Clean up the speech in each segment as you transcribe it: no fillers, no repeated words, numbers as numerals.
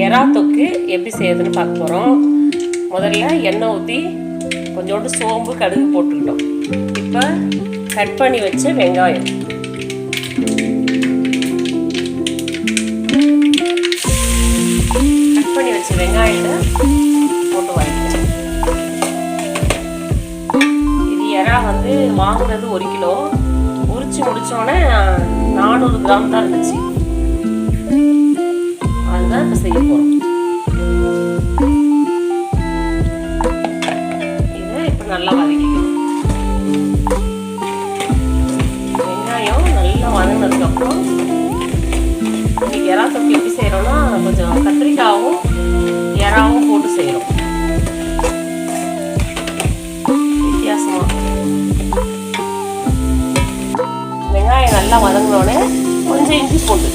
எறா தொக்கு எப்படி செய்யறதுன்னு பார்க்க போகிறோம். முதல்ல எண்ணெய் ஊற்றி கொஞ்சோண்டு சோம்பு கடுகு போட்டுக்கிட்டோம். இப்போ கட் பண்ணி வச்ச வெங்காயம், வெங்காயத்தை போட்டு வதக்கிட்டேன். இது எறா வந்து வாங்கினது 1 கிலோ. உரிச்சு முடிச்சோடனே 400 கிராம் தான் இருந்துச்சு. அதுதான் இப்போ செய்ய போகிறோம். இதை இப்போ நல்லா வதக்கிக்கணும். வெங்காயம் நல்லா வதங்கினதுக்கப்புறம் இன்னைக்கு எறா தொக்கு எப்படி செய்கிறோன்னா கொஞ்சம் கத்திரிக்காயும் எறாவும் போட்டு செய்கிறோம். வித்தியாசமாக வெங்காயம் நல்லா வதங்கினோடனே கொஞ்சம் இஞ்சி போட்டு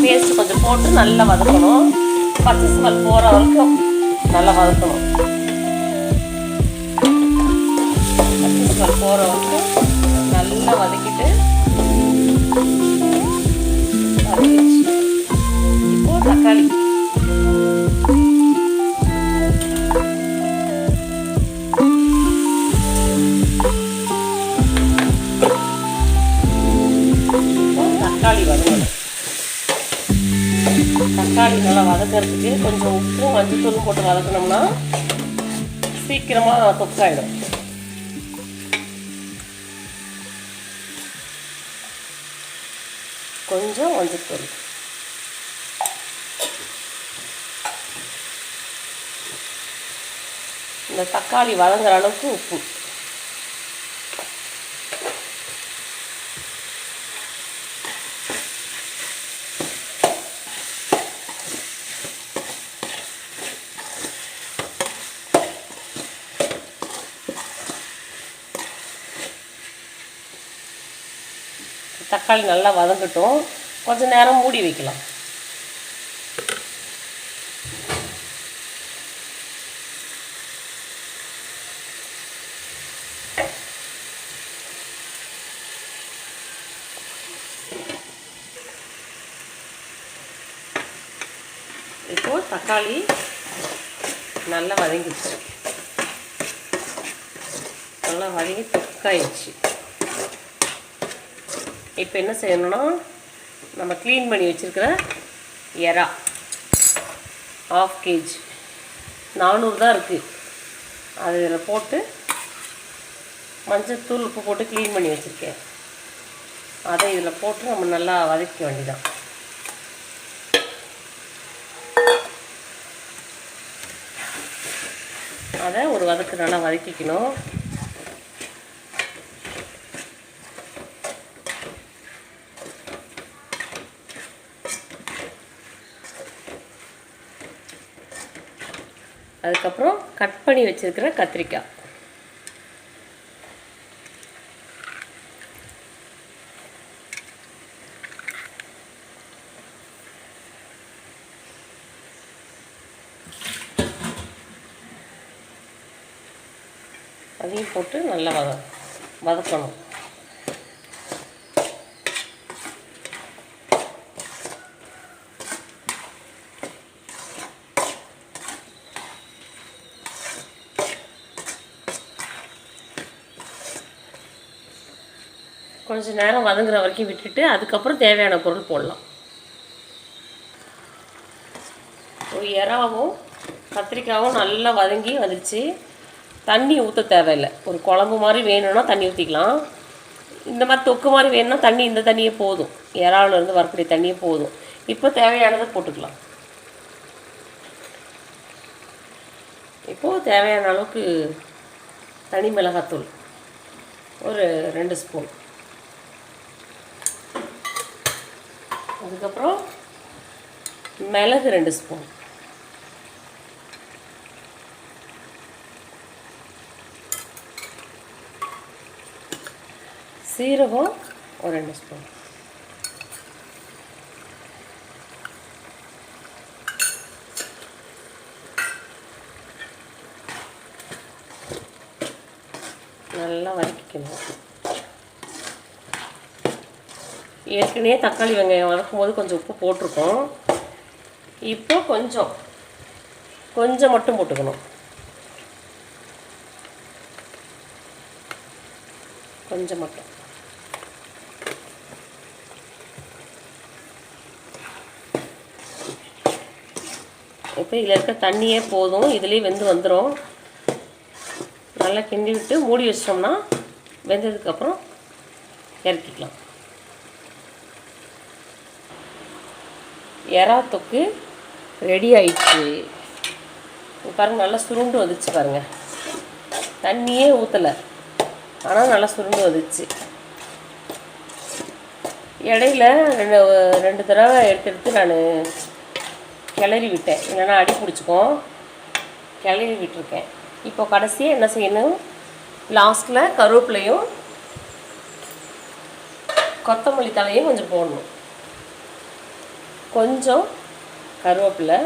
பேஸ்ட் கொஞ்சம் போட்டு நல்லா வதக்கணும். பச்சை ஸ்மெல் போகிற வரைக்கும் நல்லா வதக்கணும். பச்சை ஸ்மெல் போகிற வரைக்கும் நல்லா வதக்கிட்டு இப்போ தக்காளி வதங்கணும். தக்காளி நல்லா வதக்கிறதுக்கு கொஞ்சம் உப்பும் மஞ்சத்தூளும் போட்டு வதக்கணும்னா சீக்கிரமாக தொக்காயிடும். கொஞ்சம் மஞ்சத்தூள், இந்த தக்காளி வதங்குற அளவுக்கு உப்பு, தக்காளி நல்லா வதங்கட்டும். கொஞ்சம் நேரம் மூடி வைக்கலாம். இப்போ தக்காளி நல்லா வதங்கிடுச்சு. நல்லா வதங்கி தொக்காயிடுச்சு. இப்போ என்ன செய்யணும்னா நம்ம க்ளீன் பண்ணி வச்சுருக்கிற எறா 1/2 kg 400 தான் இருக்குது. அது இதில் போட்டு மஞ்சத்தூள் உப்பு போட்டு க்ளீன் பண்ணி வச்சுருக்கேன். அதை இதில் போட்டு நம்ம நல்லா வதக்க வேண்டியதான். அதை ஒரு வதக்கு நல்லா வதக்கிக்கணும். அதுக்கப்புறம் கட் பண்ணி வச்சுருக்கிற கத்திரிக்காய், அதையும் போட்டு நல்லா வதக்கணும். கொஞ்சம் நேரம் வதங்குற வரைக்கும் விட்டுட்டு அதுக்கப்புறம் தேவையான பொருள் போடலாம். ஒரு எறாவும் கத்திரிக்காயும் நல்லா வதங்கி வந்துடுச்சு. தண்ணி ஊற்ற தேவையில்லை. ஒரு குழம்பு மாதிரி வேணும்னா தண்ணி ஊற்றிக்கலாம். இந்த மாதிரி தொக்கு மாதிரி வேணும்னா தண்ணி இந்த தண்ணியே போதும். எறாவிலேருந்து வரக்கூடிய தண்ணியே போதும். இப்போ தேவையானதை போட்டுக்கலாம். இப்போது தேவையான அளவுக்கு தனி மிளகாத்தூள் ஒரு 2 ஸ்பூன், அதுக்கப்புறம் மிளகு 2 ஸ்பூன், சீரகம் ஒரு 2 ஸ்பூன், நல்லா வதக்கிக்கணும். ஏற்கனவே தக்காளி வெங்காயம் வதக்கும் போது கொஞ்சம் உப்பு போட்டிருக்கோம். இப்போ கொஞ்சம் மட்டும் போட்டுக்கணும். கொஞ்சம் மட்டும். இப்போ இதில் இருக்க தண்ணியே போதும், இதுலேயே வெந்து வந்துடும். நல்லா கிண்டி விட்டு மூடி வச்சிட்டோம்னா வெந்ததுக்கப்புறம் இறக்கிக்கலாம். எறா தொக்கு ரெடி ஆயிடுச்சு. பாருங்கள், நல்லா சுருண்டு வந்துச்சு பாருங்கள். தண்ணியே ஊற்றலை, ஆனால் நல்லா சுருண்டு வந்துச்சு. இடையில ரெண்டு தடவை எடுத்து நான் கிளறி விட்டேன், இல்லைன்னா அடி பிடிச்சிக்கும். கிளறி விட்டுருக்கேன். இப்போ கடைசியாக என்ன செய்யணும், லாஸ்ட்டில் கருவேப்பிலையும் கொத்தமல்லி தலையும் கொஞ்சம் போடணும். கொஞ்சம் கருவேப்பிலை,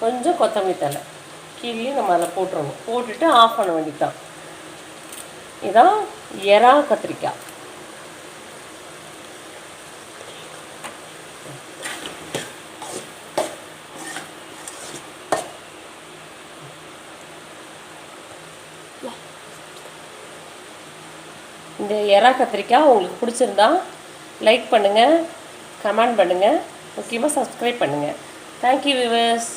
கொஞ்சம் கொத்தமல்லி தலை கீழே நம்ம அதில் போட்டுறணும். போட்டுட்டு ஆஃப் பண்ண வேண்டியதுதான். இதான் எறா கத்திரிக்காய். இந்த எறா கத்திரிக்காய் உங்களுக்கு பிடிச்சிருந்தா லைக் பண்ணுங்கள், கமெண்ட் பண்ணுங்கள், முக்கியமாக சப்ஸ்கிரைப் பண்ணுங்கள். Thank you viewers.